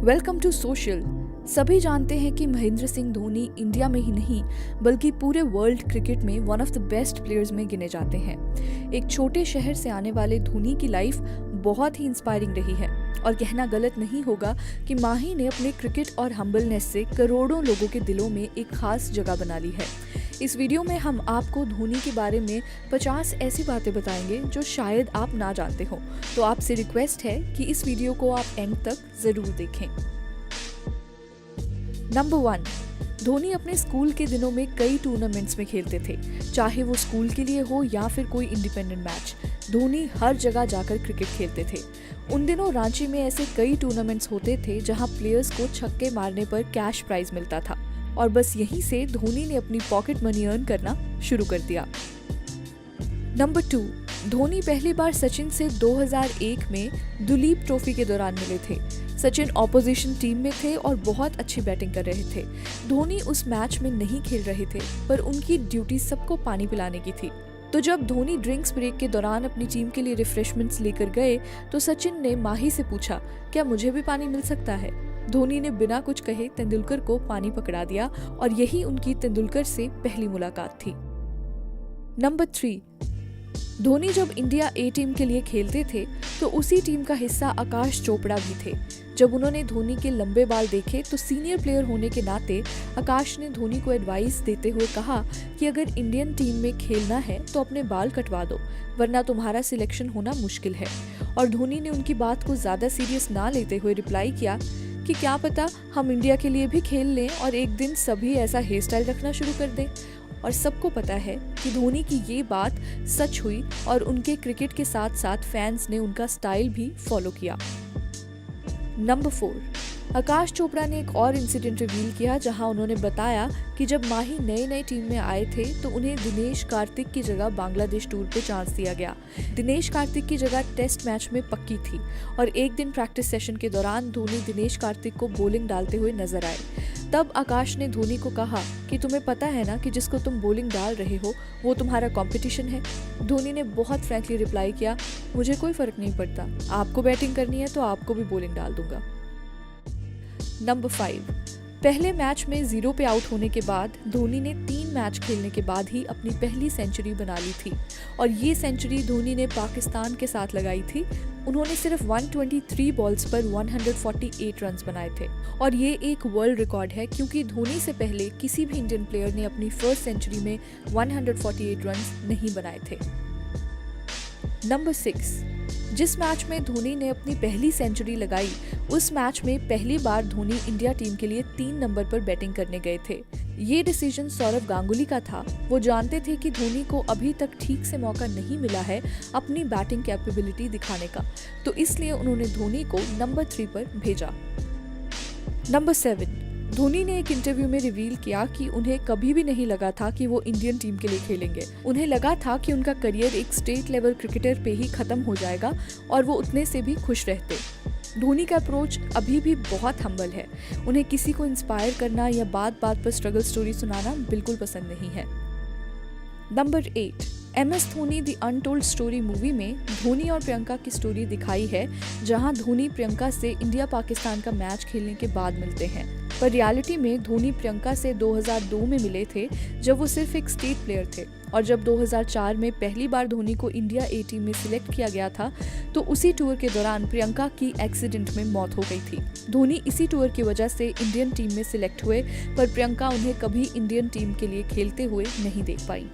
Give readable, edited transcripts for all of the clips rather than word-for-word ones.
Welcome to social. सभी जानते हैं कि महेंद्र सिंह धोनी इंडिया में ही नहीं बल्कि पूरे वर्ल्ड क्रिकेट में one of the best players में गिने जाते हैं। एक छोटे शहर से आने वाले धोनी की लाइफ बहुत ही इंस्पायरिंग रही है और कहना गलत नहीं होगा कि माही ने अपने क्रिकेट और हम्बलनेस से करोड़ों लोगों के दिलों में एक खास जगह बना ली है। इस वीडियो में हम आपको धोनी के बारे में 50 ऐसी बातें बताएंगे जो शायद आप ना जानते हो। तो आपसे रिक्वेस्ट है कि इस वीडियो को आप एंड तक जरूर देखें। नंबर 1, धोनी अपने स्कूल के दिनों में कई टूर्नामेंट्स में खेलते थे, चाहे वो स्कूल के लिए हो या फिर कोई इंडिपेंडेंट मैच। धोनी हर जगह जाकर क्रिकेट खेलते थे। उन दिनों रांची में ऐसे कई टूर्नामेंट्स होते थे जहां प्लेयर्स को छक्के मारने पर कैश प्राइज मिलता था और बस यहीं से धोनी ने अपनी पॉकेट मनी अर्न करना शुरू कर दिया। नंबर 2, धोनी पहली बार सचिन से 2001 में दुलीप ट्रॉफी के दौरान मिले थे। सचिन ऑपोजिशन टीम में थे और बहुत अच्छी बैटिंग कर रहे थे। धोनी उस मैच में नहीं खेल रहे थे, पर उनकी ड्यूटी सबको पानी पिलाने की थी। तो जब धोनी ड्रिंक्स ब्रेक के दौरान अपनी टीम के लिए रिफ्रेशमेंट्स लेकर गए तो सचिन ने माही से पूछा, क्या मुझे भी पानी मिल सकता है? धोनी ने बिना कुछ कहे तेंदुलकर को पानी पकड़ा दिया और यही उनकी तेंदुलकर से पहली मुलाकात थी। नंबर 3, धोनी जब इंडिया ए टीम के लिए खेलते थे तो उसी टीम का हिस्सा आकाश चोपड़ा भी थे। जब उन्होंने धोनी के लंबे बाल देखे तो सीनियर प्लेयर होने के नाते आकाश ने धोनी को एडवाइस देते हुए कहा कि अगर इंडियन टीम में खेलना है तो अपने बाल कटवा दो, वरना तुम्हारा सिलेक्शन होना मुश्किल है। और धोनी ने उनकी बात को ज्यादा सीरियस ना लेते हुए रिप्लाई किया कि क्या पता हम इंडिया के लिए भी खेल लें और एक दिन सभी ऐसा हेयर स्टाइल रखना शुरू कर दें। और सबको पता है कि धोनी की ये बात सच हुई और उनके क्रिकेट के साथ साथ फैंस ने उनका स्टाइल भी फॉलो किया। नंबर 4, आकाश चोपड़ा ने एक और इंसिडेंट रिवील किया जहां उन्होंने बताया कि जब माही नए टीम में आए थे तो उन्हें दिनेश कार्तिक की जगह बांग्लादेश टूर पे चांस दिया गया। दिनेश कार्तिक की जगह टेस्ट मैच में पक्की थी और एक दिन प्रैक्टिस सेशन के दौरान धोनी दिनेश कार्तिक को बॉलिंग डालते हुए नजर आए। तब आकाश ने धोनी को कहा कि तुम्हें पता है ना कि जिसको तुम बॉलिंग डाल रहे हो वो तुम्हारा कंपटीशन है। धोनी ने बहुत फ्रैंकली रिप्लाई किया, मुझे कोई फर्क नहीं पड़ता, आपको बैटिंग करनी है तो आपको भी बॉलिंग डाल दूंगा। नंबर 5, पहले मैच में 0 पे आउट होने के बाद धोनी ने 3 मैच खेलने के बाद ही अपनी पहली सेंचुरी बना ली थी और ये सेंचुरी धोनी ने पाकिस्तान के साथ लगाई थी। उन्होंने सिर्फ 123 बॉल्स पर 148 रन्स बनाए थे और ये एक वर्ल्ड रिकॉर्ड है क्योंकि धोनी से पहले किसी भी इंडियन प्लेयर ने अपनी फर्स्ट सेंचुरी में 148 रन्स नहीं बनाए थे। नंबर 6, जिस मैच में धोनी ने अपनी पहली सेंचुरी लगाई उस मैच में पहली बार धोनी इंडिया टीम के लिए 3 नंबर पर बैटिंग करने गए थे। ये डिसीजन सौरव गांगुली का था। वो जानते थे कि धोनी को अभी तक ठीक से मौका नहीं मिला है अपनी बैटिंग कैपेबिलिटी दिखाने का, तो इसलिए उन्होंने धोनी को नंबर 3 पर भेजा। नंबर 7, धोनी ने एक इंटरव्यू में रिवील किया कि उन्हें कभी भी नहीं लगा था कि वो इंडियन टीम के लिए खेलेंगे। उन्हें लगा था कि उनका करियर एक स्टेट लेवल क्रिकेटर पे ही खत्म हो जाएगा और वो उतने से भी खुश रहते। धोनी का अप्रोच अभी भी बहुत हम्बल है। उन्हें किसी को इंस्पायर करना या बात बात पर स्ट्रगल स्टोरी सुनाना बिल्कुल पसंद नहीं है। Number 8, MS Dhoni the untold story movie में धोनी और प्रियंका की स्टोरी दिखाई है जहां धोनी प्रियंका से इंडिया पाकिस्तान का मैच खेलने के बाद मिलते हैं, पर रियलिटी में धोनी प्रियंका से 2002 में मिले थे जब वो सिर्फ एक स्टेट प्लेयर थे और जब 2004 में पहली बार धोनी को इंडिया ए टीम में सिलेक्ट किया गया था तो उसी टूर के दौरान प्रियंका की एक्सीडेंट में मौत हो गई थी। धोनी इसी टूर की वजह से इंडियन टीम में सिलेक्ट हुए, पर प्रियंका उन्हें कभी इंडियन टीम के लिए खेलते हुए नहीं देख पाई।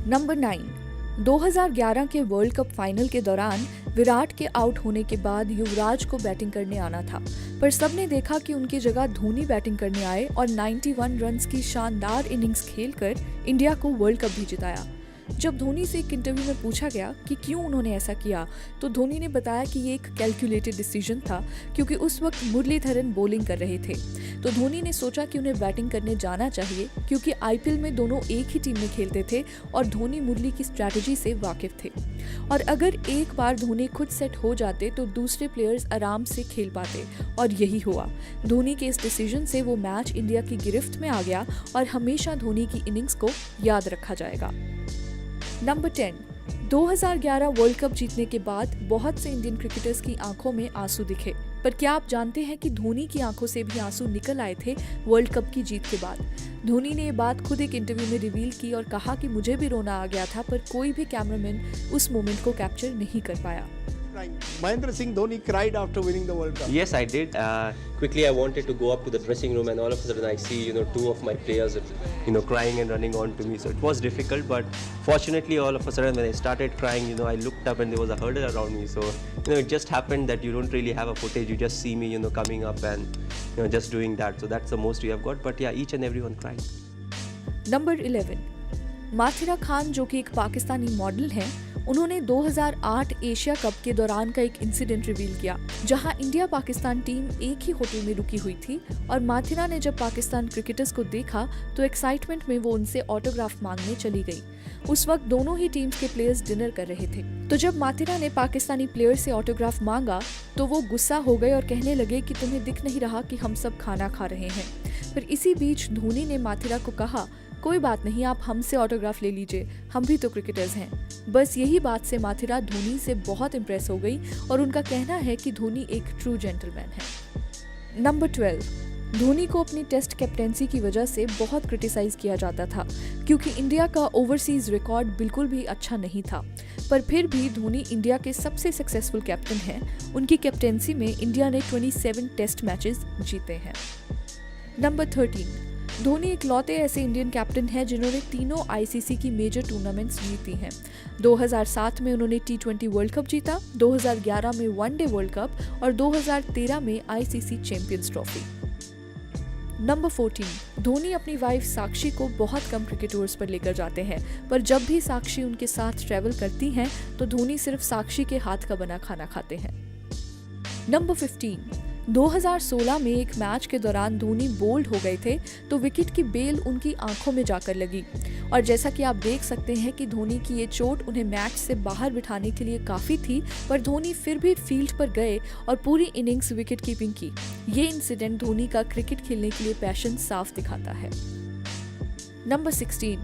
नंबर 9, 2011 के वर्ल्ड कप फाइनल के दौरान विराट के आउट होने के बाद युवराज को बैटिंग करने आना था, पर सबने देखा कि उनकी जगह धोनी बैटिंग करने आए और 91 रन्स की शानदार इनिंग्स खेलकर इंडिया को वर्ल्ड कप भी जिताया। जब धोनी से एक इंटरव्यू में पूछा गया कि क्यों उन्होंने ऐसा किया तो धोनी ने बताया कि ये एक कैलकुलेटेड डिसीजन था क्योंकि उस वक्त मुरलीधरन बॉलिंग कर रहे थे। तो धोनी ने सोचा कि उन्हें बैटिंग करने जाना चाहिए क्योंकि IPL में दोनों एक ही टीम में खेलते थे और धोनी मुरली की स्ट्रैटेजी से वाकिफ थे और अगर एक बार धोनी खुद सेट हो जाते तो दूसरे प्लेयर्स आराम से खेल पाते और यही हुआ। धोनी के इस डिसीजन से वो मैच इंडिया की गिरफ्त में आ गया और हमेशा धोनी की इनिंग्स को याद रखा जाएगा। नंबर 10, 2011 वर्ल्ड कप जीतने के बाद बहुत से इंडियन क्रिकेटर्स की आंखों में आंसू दिखे, पर क्या आप जानते हैं कि धोनी की आंखों से भी आंसू निकल आए थे वर्ल्ड कप की जीत के बाद। धोनी ने ये बात खुद एक इंटरव्यू में रिवील की और कहा कि मुझे भी रोना आ गया था, पर कोई भी कैमरामैन उस मोमेंट को कैप्चर नहीं कर पाया। Mahendra Singh Dhoni cried after winning the World Cup. Yes, I did. Quickly, I wanted to go up to the dressing room, and all of a sudden, I see, two of my players, crying and running on to me. So it was difficult, but fortunately, all of a sudden, when I started crying, I looked up and there was a hurdle around me. So, it just happened that you don't really have a footage. You just see me, coming up and, just doing that. So that's the most we have got. But yeah, each and everyone crying. Number 11, Mathira Khan, जो कि एक Pakistani model हैं, उन्होंने 2008 Asia cup के दौरान का एक incident reveal किया, जहां इंडिया पाकिस्तान टीम एक ही होटल में रुकी हुई थी और माथिरा ने जब पाकिस्तान क्रिकेटर्स को देखा तो एक्साइटमेंट में वो उनसे ऑटोग्राफ मांगने चली गई। उस वक्त दोनों ही टीम्स के प्लेयर्स डिनर कर रहे थे, तो जब माथिरा ने पाकिस्तानी प्लेयर से ऑटोग्राफ मांगा तो वो गुस्सा हो गए और कहने लगे कि तुम्हें दिख नहीं रहा कि हम सब खाना खा रहे हैं। पर इसी बीच धोनी ने माथिरा को कहा, कोई बात नहीं, आप हमसे ऑटोग्राफ ले लीजिए, हम भी तो क्रिकेटर्स हैं। बस यही बात से माथिरा धोनी से बहुत इम्प्रेस हो गई और उनका कहना है कि धोनी एक ट्रू जेंटलमैन है। नंबर 12, धोनी को अपनी टेस्ट कैप्टेंसी की वजह से बहुत क्रिटिसाइज किया जाता था, क्योंकि इंडिया का ओवरसीज रिकॉर्ड बिल्कुल भी अच्छा नहीं था। पर फिर भी धोनी इंडिया के सबसे सक्सेसफुल कैप्टन हैं। उनकी कैप्टेंसी में इंडिया ने 27 टेस्ट मैचेस जीते हैं। नंबर 13, धोनी इकलौते ऐसे इंडियन कैप्टन हैं जिन्होंने तीनों आईसीसी की मेजर टूर्नामेंट्स जीती हैं। 2007 में उन्होंने T20 वर्ल्ड कप जीता, 2011 में वनडे वर्ल्ड कप और 2013 में ICC champions trophy. Number 14, Dhoni अपनी वाइफ साक्षी को बहुत कम क्रिकेट टूर्स पर लेकर जाते हैं, पर जब भी साक्षी उनके साथ ट्रैवल करती हैं तो धोनी सिर्फ साक्षी के हाथ का बना खाना खाते हैं। नंबर 15, 2016 में एक मैच के दौरान धोनी बोल्ड हो गए थे तो विकेट की बेल उनकी आंखों में जाकर लगी और जैसा कि आप देख सकते हैं कि धोनी की ये चोट उन्हें मैच से बाहर बिठाने के लिए काफ़ी थी, पर धोनी फिर भी फील्ड पर गए और पूरी इनिंग्स विकेट कीपिंग की। ये इंसिडेंट धोनी का क्रिकेट खेलने के लिए पैशन साफ दिखाता है। नंबर 16,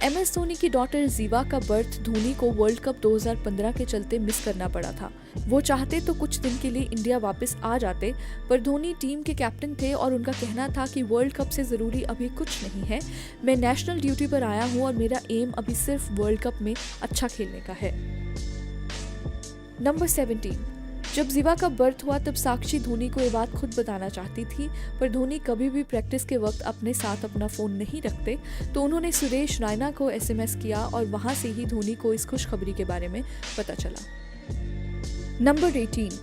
MS धोनी की डॉटर जीवा का बर्थ धोनी को वर्ल्ड कप 2015 के चलते मिस करना पड़ा था। वो चाहते तो कुछ दिन के लिए इंडिया वापस आ जाते, पर धोनी टीम के कैप्टन थे और उनका कहना था कि वर्ल्ड कप से ज़रूरी अभी कुछ नहीं है, मैं नेशनल ड्यूटी पर आया हूँ और मेरा एम अभी सिर्फ वर्ल्ड कप में अच्छा खेलने का है। नंबर 17, जब जीवा का बर्थ हुआ तब साक्षी धोनी को ये बात खुद बताना चाहती थी, पर धोनी कभी भी प्रैक्टिस के वक्त अपने साथ अपना फ़ोन नहीं रखते, तो उन्होंने सुरेश रैना को SMS किया और वहाँ से ही धोनी को इस खुशखबरी के बारे में पता चला। नंबर 18,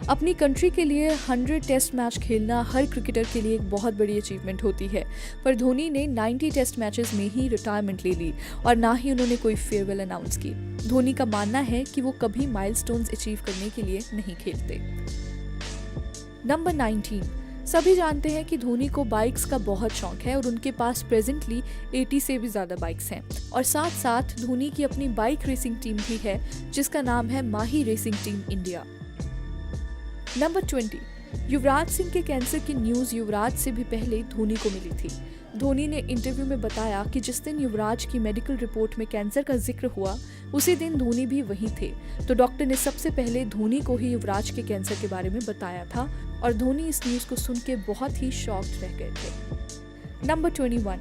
अपनी कंट्री के लिए 100 टेस्ट मैच खेलना हर क्रिकेटर के लिए एक बहुत बड़ी अचीवमेंट होती है, पर धोनी ने 90 टेस्ट मैचेस में ही रिटायरमेंट ले ली और ना ही उन्होंने कोई फेयरवेल अनाउंस की। धोनी का मानना है कि वो कभी माइलस्टोन्स अचीव करने के लिए नहीं खेलते। नंबर 19, सभी जानते हैं कि धोनी को बाइक्स का बहुत शौक है और उनके पास प्रेजेंटली 80 से भी ज़्यादा बाइक्स हैं और साथ साथ धोनी की अपनी बाइक रेसिंग टीम भी है जिसका नाम है माही racing team India. Number 20, Yuvraj Singh के कैंसर की न्यूज़ युवराज से भी पहले धोनी को मिली थी। धोनी ने इंटरव्यू में बताया कि जिस दिन युवराज की मेडिकल रिपोर्ट में कैंसर का जिक्र हुआ उसी दिन धोनी भी वहीं थे, तो डॉक्टर ने सबसे पहले धोनी को ही युवराज के कैंसर के बारे में बताया था और धोनी इस न्यूज़ को सुन के बहुत ही शॉक्ड रह गए थे। नंबर 21,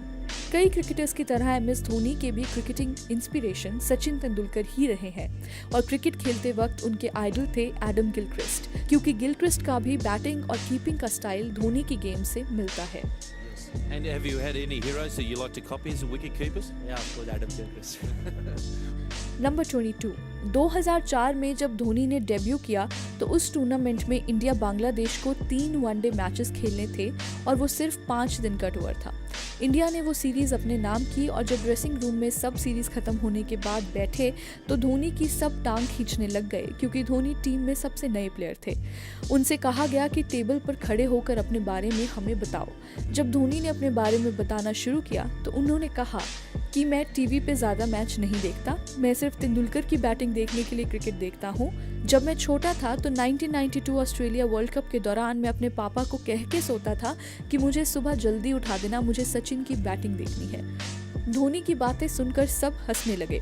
कई क्रिकेटर्स की तरह MS धोनी के भी क्रिकेटिंग इंस्पिरेशन सचिन तेंदुलकर ही रहे हैं और क्रिकेट खेलते वक्त उनके आइडल थे एडम गिलक्रिस्ट, क्योंकि गिलक्रिस्ट का भी बैटिंग और कीपिंग का स्टाइल धोनी की गेम से मिलता है। And have you had any heroes that you like to copy as wicket keepers? Yeah, of course, Adam Gilchrist. Number 22, 2004 में जब धोनी ने डेब्यू किया तो उस टूर्नामेंट में इंडिया बांग्लादेश को 3 वनडे मैचेस खेलने थे और वो सिर्फ 5 दिन का टूर था। इंडिया ने वो सीरीज़ अपने नाम की और जब ड्रेसिंग रूम में सब सीरीज़ ख़त्म होने के बाद बैठे तो धोनी की सब टांग खींचने लग गए, क्योंकि धोनी टीम में सबसे नए प्लेयर थे। उनसे कहा गया कि टेबल पर खड़े होकर अपने बारे में हमें बताओ। जब धोनी ने अपने बारे में बताना शुरू किया तो उन्होंने कहा कि मैं टीवी पे ज़्यादा मैच नहीं देखता, मैं सिर्फ तेंदुलकर की बैटिंग देखने के लिए क्रिकेट देखता हूँ। जब मैं छोटा था तो 1992 ऑस्ट्रेलिया वर्ल्ड कप के दौरान मैं अपने पापा को कह के सोता था कि मुझे सुबह जल्दी उठा देना, मुझे सचिन की बैटिंग देखनी है। धोनी की बातें सुनकर सब हंसने लगे।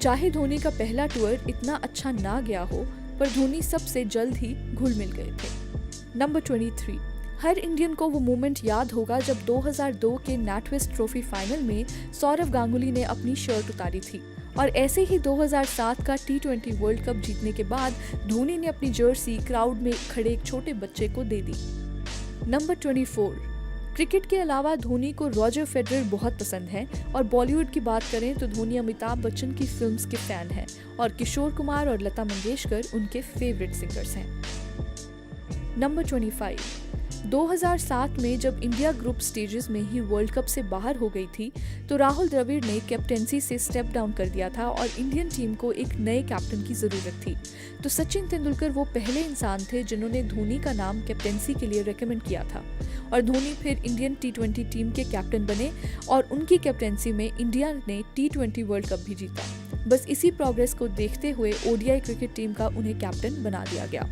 चाहे धोनी का पहला टूर इतना अच्छा ना गया हो, पर धोनी सबसे जल्द ही घुल मिल गए थे। नंबर 23, हर इंडियन को वो मोमेंट याद होगा जब 2002 के नैटवेस्ट ट्रॉफी फाइनल में सौरव गांगुली ने अपनी शर्ट उतारी थी। और ऐसे ही 2007 का T20 वर्ल्ड कप जीतने के बाद धोनी ने अपनी जर्सी क्राउड में खड़े एक छोटे बच्चे को दे दी। नंबर 24, क्रिकेट के अलावा धोनी को रॉजर फेडरर बहुत पसंद है और बॉलीवुड की बात करें तो धोनी अमिताभ बच्चन की फिल्म्स के फैन हैं और किशोर कुमार और लता मंगेशकर उनके फेवरेट सिंगर्स हैं। नंबर 25, 2007 में जब इंडिया ग्रुप स्टेजेस में ही वर्ल्ड कप से बाहर हो गई थी तो राहुल द्रविड़ ने कैप्टेंसी से स्टेप डाउन कर दिया था और इंडियन टीम को एक नए कैप्टन की ज़रूरत थी। तो सचिन तेंदुलकर वो पहले इंसान थे जिन्होंने धोनी का नाम कैप्टेंसी के लिए रेकमेंड किया था और धोनी फिर इंडियन T20 टीम के कैप्टन बने और उनकी कैप्टेंसी में इंडिया ने T20 वर्ल्ड कप भी जीता। बस इसी प्रोग्रेस को देखते हुए ODI क्रिकेट टीम का उन्हें कैप्टन बना दिया गया।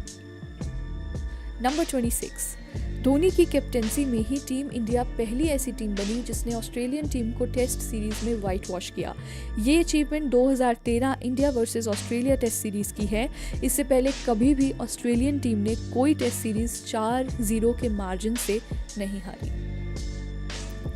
नंबर 26, धोनी की कैप्टेंसी में ही टीम इंडिया पहली ऐसी टीम बनी जिसने ऑस्ट्रेलियन टीम को टेस्ट सीरीज में व्हाइट वॉश किया। ये achievement 2013 India versus Australia test series की है। इससे पहले कभी भी ऑस्ट्रेलियन टीम ने कोई टेस्ट सीरीज 4-0 के मार्जिन से नहीं हारी।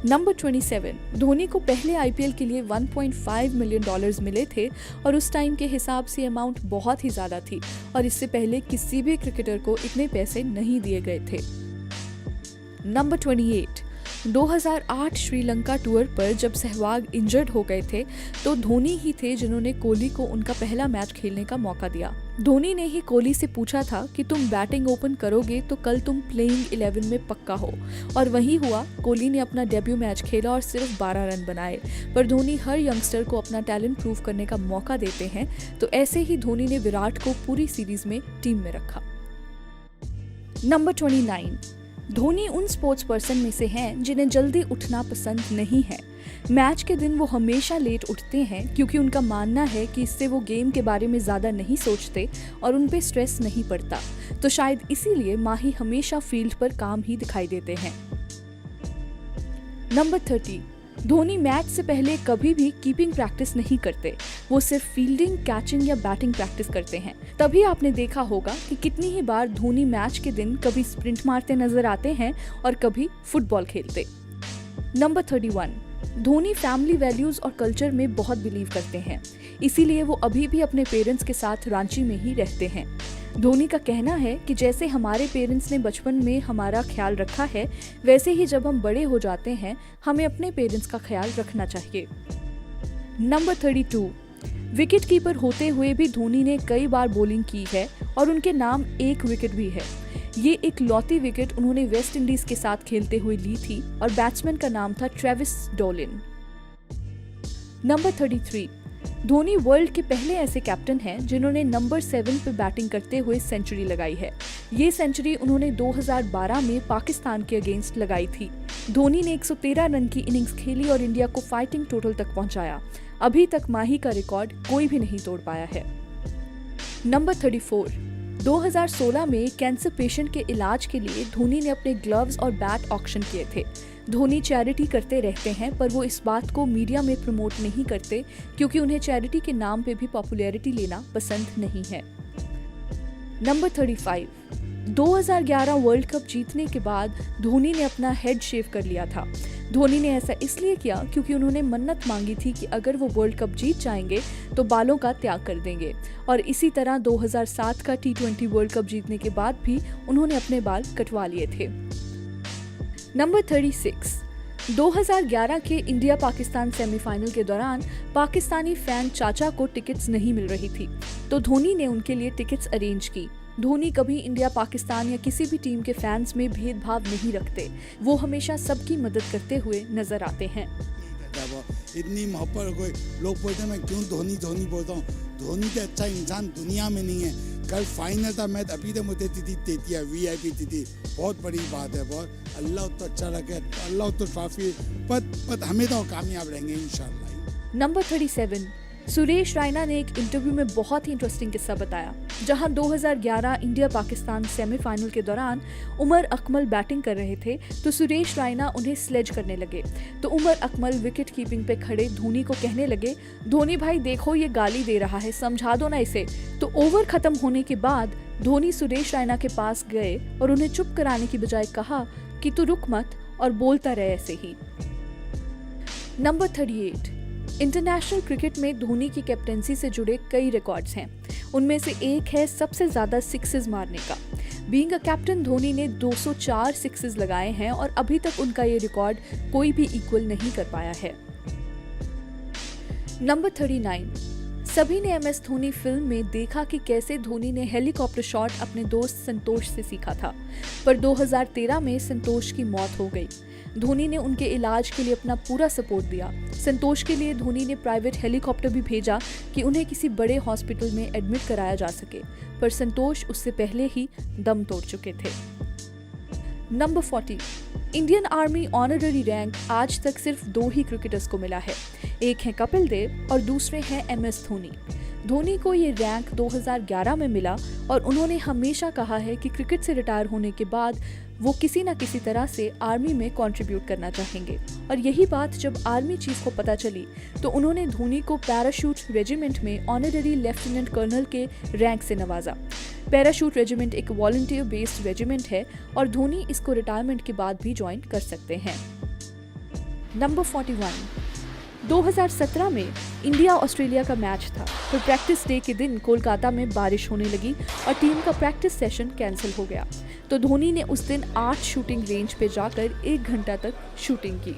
नंबर 27, धोनी को पहले IPL के लिए $1.5 मिलियन मिले थे और उस टाइम के हिसाब से अमाउंट बहुत ही ज़्यादा थी और इससे पहले किसी भी क्रिकेटर को इतने पैसे नहीं दिए गए थे। नंबर 28, 2008 श्रीलंका टूर पर जब सहवाग इंजर्ड हो गए थे तो धोनी ही थे जिन्होंने कोहली को उनका पहला मैच खेलने का मौका दिया। धोनी ने ही कोहली से पूछा था कि तुम बैटिंग ओपन करोगे तो कल तुम प्लेइंग 11 में पक्का हो और वही हुआ। कोहली ने अपना डेब्यू मैच खेला और सिर्फ 12 रन बनाए, पर धोनी हर यंगस्टर को अपना टैलेंट प्रूव करने का मौका देते हैं, तो ऐसे ही धोनी ने विराट को पूरी सीरीज में टीम में रखा। नंबर 29, धोनी उन स्पोर्ट्स पर्सन में से हैं जिन्हें जल्दी उठना पसंद नहीं है। मैच के दिन वो हमेशा लेट उठते हैं क्योंकि उनका मानना है कि इससे वो गेम के बारे में ज़्यादा नहीं सोचते और उन पे स्ट्रेस नहीं पड़ता, तो शायद इसीलिए माही हमेशा फील्ड पर काम ही दिखाई देते हैं। नंबर 30, धोनी मैच से पहले कभी भी कीपिंग प्रैक्टिस नहीं करते, वो सिर्फ फील्डिंग, कैचिंग या बैटिंग प्रैक्टिस करते हैं। तभी आपने देखा होगा कि कितनी ही बार धोनी मैच के दिन कभी स्प्रिंट मारते नजर आते हैं और कभी फुटबॉल खेलते। नंबर 31, धोनी फैमिली वैल्यूज और कल्चर में बहुत बिलीव करते हैं, इसीलिए वो अभी भी अपने पेरेंट्स के साथ रांची में ही रहते हैं। धोनी का कहना है कि जैसे हमारे पेरेंट्स ने बचपन में हमारा ख्याल रखा है, वैसे ही जब हम बड़े हो जाते हैं हमें अपने पेरेंट्स का ख्याल रखना चाहिए। नंबर 32, विकेट कीपर होते हुए भी धोनी ने कई बार बॉलिंग की है और उनके नाम एक विकेट भी है। ये एक लौती विकेट उन्होंने वेस्ट इंडीज के साथ खेलते हुए ली थी और बैट्समैन का नाम था Travis Dolin. Number 33, Dhoni world के पहले ऐसे कैप्टन हैं जिन्होंने नंबर 7 पे बैटिंग करते हुए सेंचुरी लगाई है। ये सेंचुरी उन्होंने 2012 में पाकिस्तान के अगेंस्ट लगाई थी। धोनी ने 113 रन की इनिंग्स खेली और इंडिया को फाइटिंग टोटल तक पहुंचाया। अभी तक माही का रिकॉर्ड कोई भी नहीं तोड़ पाया है। नंबर 34, 2016 में कैंसर पेशेंट के इलाज के लिए धोनी ने अपने ग्लव्स और बैट ऑक्शन किए थे। धोनी चैरिटी करते रहते हैं पर वो इस बात को मीडिया में प्रमोट नहीं करते क्योंकि उन्हें चैरिटी के नाम पे भी पॉपुलैरिटी लेना पसंद नहीं है। नंबर 35, 2011 वर्ल्ड कप जीतने के बाद धोनी ने अपना हेड शेव कर लिया था। धोनी ने ऐसा इसलिए किया क्योंकि उन्होंने मन्नत मांगी थी कि अगर वो वर्ल्ड कप जीत जाएंगे तो बालों का त्याग कर देंगे और इसी तरह 2007 का T20 वर्ल्ड कप जीतने के बाद भी उन्होंने अपने बाल कटवा लिए थे। नंबर 36, 2011 के इंडिया पाकिस्तान सेमीफाइनल के दौरान पाकिस्तानी फैन चाचा को टिकट्स नहीं मिल रही थी तो धोनी ने उनके लिए टिकट्स अरेंज की। धोनी कभी इंडिया, पाकिस्तान या किसी भी टीम के फैंस में भेदभाव नहीं रखते, वो हमेशा सबकी मदद करते हुए नजर आते हैं। इतनी मोहब्बत, कोई लोग बोलते हैं मैं क्यों धोनी धोनी बोलता हूँ, धोनी से अच्छा इंसान दुनिया में नहीं है। कल फाइनल था मैच, अभी तक मुझे देती है VIP थी, बहुत बड़ी बात है। बहुत अल्लाह तो अच्छा रखे, अल्लाह तो काफी, पर हमें तो कामयाब रहेंगे इंशाल्लाह। नंबर 37, सुरेश रायना ने एक इंटरव्यू में बहुत ही इंटरेस्टिंग किस्सा बताया। जहां 2011 इंडिया पाकिस्तान सेमीफाइनल के दौरान उमर अकमल बैटिंग कर रहे थे तो सुरेश रायना उन्हें स्लेज करने लगे। तो उमर अकमल विकेट कीपिंग पे खड़े धोनी को कहने लगे, धोनी भाई देखो ये गाली दे रहा है, समझा दो ना इसे। तो ओवर खत्म होने के बाद धोनी सुरेश रायना के पास गए और उन्हें चुप कराने की बजाय कहा कि तू रुक मत और बोलता रहे ऐसे ही। नंबर 38। इंटरनेशनल क्रिकेट में धोनी की कैप्टेंसी से जुड़े कई रिकॉर्ड्स हैं। उनमें से एक है सबसे ज्यादा सिक्सेस मारने का। बीइंग अ कैप्टन धोनी ने 204 सिक्सेस लगाए हैं और अभी तक उनका ये रिकॉर्ड कोई भी इक्वल नहीं कर पाया है। नंबर 39। सभी ने MS धोनी फिल्म में देखा कि कैसे धोनी ने हेलीकॉप्टर शॉट अपने दोस्त संतोष से सीखा था, पर 2013 में संतोष की मौत हो गई। धोनी ने उनके इलाज के लिए अपना पूरा सपोर्ट दिया। संतोष के लिए धोनी ने प्राइवेट हेलीकॉप्टर भी भेजा कि उन्हें किसी बड़े हॉस्पिटल में एडमिट कराया जा सके, पर संतोष उससे पहले ही दम तोड़ चुके थे। Number 40। Indian army honorary rank आज तक सिर्फ 2 ही क्रिकेटर्स को मिला है। एक है कपिल देव और दूसरे हैं MS धोनी। धोनी को ये रैंक 2011 में मिला और उन्होंने हमेशा कहा है कि क्रिकेट से रिटायर होने के बाद वो किसी न किसी तरह से आर्मी में कंट्रीब्यूट करना चाहेंगे। और यही बात जब आर्मी चीफ को पता चली तो उन्होंने धोनी को पैराशूट रेजिमेंट में ऑनररी लेफ्टिनेंट कर्नल के रैंक से नवाजा। पैराशूट रेजिमेंट एक वॉलंटियर बेस्ड रेजिमेंट है और धोनी इसको रिटायरमेंट के बाद भी ज्वाइन कर सकते हैं। नंबर 41। 2017 में इंडिया ऑस्ट्रेलिया का मैच था, फिर प्रैक्टिस डे के दिन कोलकाता में बारिश होने लगी और टीम का प्रैक्टिस सेशन कैंसिल हो गया। तो धोनी ने उस दिन 8 शूटिंग रेंज पे जाकर 1 घंटा तक शूटिंग की।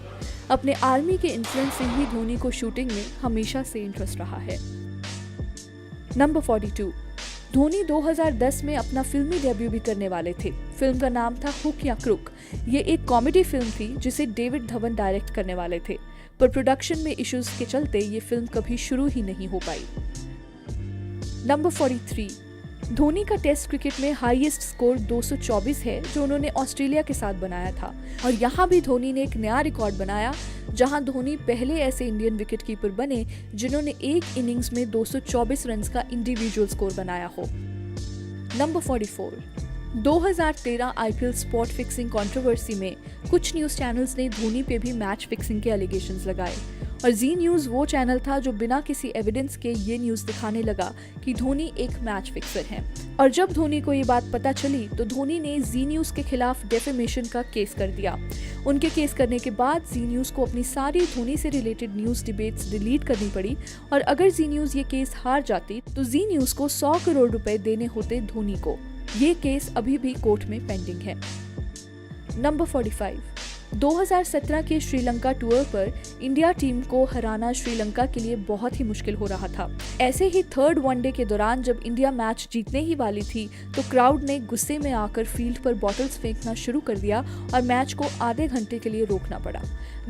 अपने आर्मी के इन्फ्लुएंस से ही धोनी को शूटिंग में हमेशा से इंटरेस्ट रहा है। नंबर 42। धोनी 2010 में अपना फिल्मी डेब्यू भी करने वाले थे। फिल्म का नाम था हुक या क्रुक। ये एक कॉमेडी फिल्म थी जिसे डेविड धवन डायरेक्ट करने वाले थे, पर प्रोडक्शन में इश्यूज के चलते ये फिल्म कभी शुरू ही नहीं हो पाई। नंबर 43। धोनी का टेस्ट क्रिकेट में हाईएस्ट स्कोर 224 है जो उन्होंने ऑस्ट्रेलिया के साथ बनाया था। और यहाँ भी धोनी ने एक नया रिकॉर्ड बनाया जहां धोनी पहले ऐसे इंडियन विकेटकीपर बने जिन्होंने एक इनिंग्स में 224 रन्स का इंडिविजुअल स्कोर बनाया हो। Number 44। 2013 IPL spot fixing controversy में कुछ न्यूज चैनल्स ने धोनी पे भी मैच फिक्सिंग के एलिगेशंस लगाए और जी न्यूज वो चैनल था जो बिना किसी एविडेंस के ये न्यूज दिखाने लगा कि धोनी एक मैच फिक्सर है। और जब धोनी को ये बात पता चली तो धोनी ने जी न्यूज के खिलाफ डेफेमेशन का केस कर दिया। उनके केस करने के बाद जी न्यूज को अपनी सारी धोनी से रिलेटेड न्यूज डिबेट्स डिलीट करनी पड़ी और अगर जी न्यूज ये केस हार जाती तो जी न्यूज को 100 करोड़ रुपए देने होते धोनी को। ये केस अभी भी कोर्ट में पेंडिंग है। नंबर 45। 2017 के श्रीलंका टूर पर इंडिया टीम को हराना श्रीलंका के लिए बहुत ही मुश्किल हो रहा था। ऐसे ही 3rd वनडे के दौरान जब इंडिया मैच जीतने ही वाली थी तो क्राउड ने गुस्से में आकर फील्ड पर बॉटल्स फेंकना शुरू कर दिया और मैच को आधे घंटे के लिए रोकना पड़ा।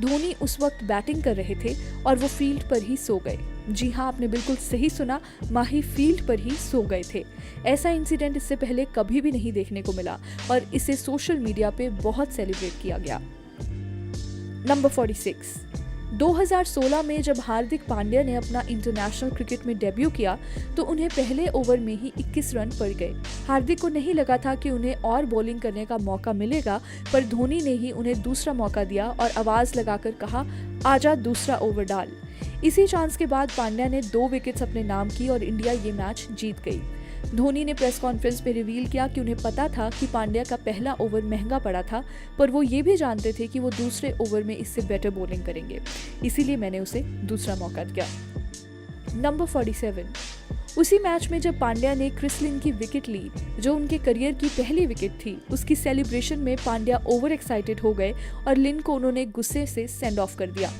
धोनी उस वक्त बैटिंग कर रहे थे और वो फील्ड पर ही सो गए। जी हाँ, आपने बिल्कुल सही सुना, माही फील्ड पर ही सो गए थे। ऐसा इंसिडेंट इससे पहले कभी भी नहीं देखने को मिला और इसे सोशल मीडिया पे बहुत सेलिब्रेट किया गया। नंबर 46। 2016 में जब हार्दिक पांड्या ने अपना इंटरनेशनल क्रिकेट में डेब्यू किया तो उन्हें पहले ओवर में ही 21 रन पड़ गए। हार्दिक को नहीं लगा था कि उन्हें और बॉलिंग करने का मौका मिलेगा, पर धोनी ने ही उन्हें दूसरा मौका दिया और आवाज लगाकर कहा, आजा दूसरा ओवर डाल। इसी चांस के बाद पांड्या ने 2 विकेट्स अपने नाम की और इंडिया ये मैच जीत गई। धोनी ने प्रेस कॉन्फ्रेंस में रिवील किया कि उन्हें पता था कि पांड्या का पहला ओवर महंगा पड़ा था, पर वो ये भी जानते थे कि वो दूसरे ओवर में इससे बेटर बॉलिंग करेंगे, इसीलिए मैंने उसे दूसरा मौका दिया। नंबर 47। उसी मैच में जब पांड्या ने क्रिस लिन की विकेट ली जो उनके करियर की पहली विकेट थी, उसकी सेलिब्रेशन में पांड्या ओवर एक्साइटेड हो गए और लिन को उन्होंने गुस्से से सेंड ऑफ कर दिया।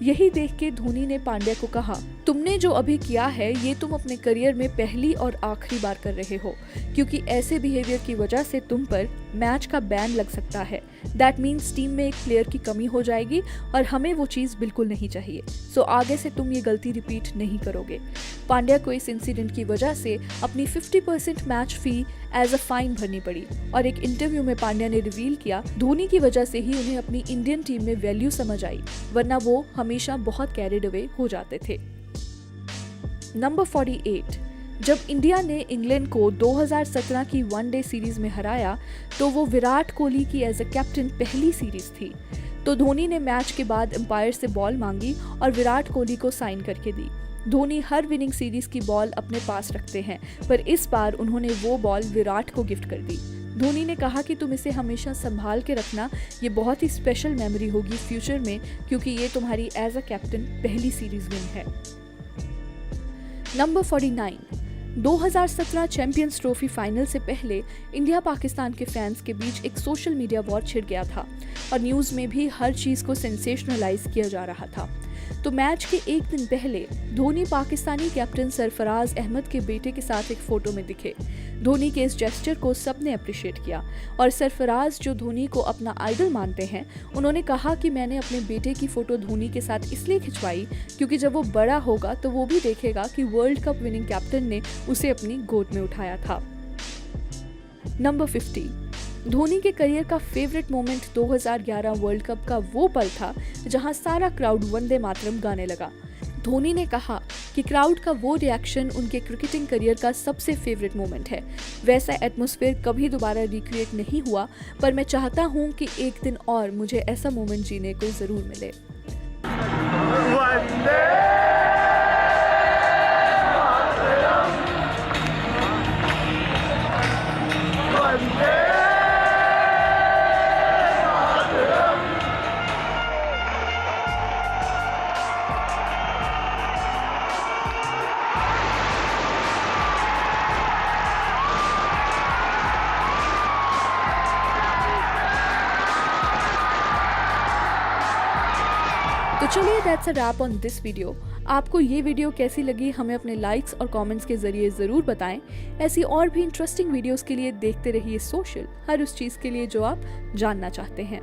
यही देख के धोनी ने पांड्या को कहा, तुमने जो अभी किया है ये तुम अपने करियर में पहली और आखिरी बार कर रहे हो, क्योंकि ऐसे बिहेवियर की वजह से तुम पर मैच का बैन लग सकता है। दैट मीन्स टीम में एक प्लेयर की कमी हो जाएगी और हमें वो चीज़ बिल्कुल नहीं चाहिए। सो आगे से तुम ये गलती रिपीट नहीं करोगे। पांड्या को इस इंसिडेंट की वजह से अपनी 50% match fee as a fine भरनी पड़ी और एक इंटरव्यू में पांड्या ने रिवील किया, धोनी की वजह से ही उन्हें अपनी इंडियन टीम में वैल्यू समझ आई, वरना वो हमेशा बहुत कैरिड अवे हो जाते थे। नंबर 48। जब इंडिया ने इंग्लैंड को 2017 की वनडे सीरीज में हराया तो वो विराट कोहली की एज अ कैप्टन पहली सीरीज थी। तो धोनी ने मैच के बाद अंपायर से बॉल मांगी और विराट कोहली को साइन करके दी। धोनी हर विनिंग सीरीज की बॉल अपने पास रखते हैं, पर इस बार उन्होंने वो बॉल विराट को गिफ्ट कर दी। धोनी ने कहा कि तुम इसे हमेशा संभाल के रखना, ये बहुत ही स्पेशल मेमोरी होगी फ्यूचर में, क्योंकि ये तुम्हारी एज अ कैप्टन पहली सीरीज विन है। नंबर 49, 2017 चैंपियंस ट्रॉफी फाइनल से पहले इंडिया पाकिस्तान के फैंस के बीच एक सोशल मीडिया वॉर छिड़ गया था और न्यूज़ में भी हर चीज़ को सेंसेशनलाइज किया जा रहा था। तो मैच के एक दिन पहले धोनी पाकिस्तानी कैप्टन सरफराज अहमद के बेटे के साथ एक फोटो में दिखे। धोनी के इस जेस्चर को सबने अप्रिशिएट किया और सरफराज, जो धोनी को अपना आइडल मानते हैं, उन्होंने कहा कि मैंने अपने बेटे की फोटो धोनी के साथ इसलिए खिंचवाई क्योंकि जब वो बड़ा होगा तो वो भी देखेगा कि वर्ल्ड कप विनिंग कैप्टन ने उसे अपनी गोद में उठाया था। नंबर 50, धोनी के करियर का फेवरेट मोमेंट 2011 वर्ल्ड कप का वो पल था जहां सारा क्राउड वंदे मातरम गाने लगा। धोनी ने कहा कि क्राउड का वो रिएक्शन उनके क्रिकेटिंग करियर का सबसे फेवरेट मोमेंट है। वैसा एटमॉस्फेयर कभी दोबारा रिक्रिएट नहीं हुआ, पर मैं चाहता हूं कि एक दिन और मुझे ऐसा मोमेंट जीने को जरूर मिले। तो चलिए, that's a wrap on this video. आपको ये वीडियो कैसी लगी हमें अपने लाइक्स और कमेंट्स के जरिए ज़रूर बताएं। ऐसी और भी इंटरेस्टिंग वीडियोस के लिए देखते रहिए सोशल, हर उस चीज़ के लिए जो आप जानना चाहते हैं।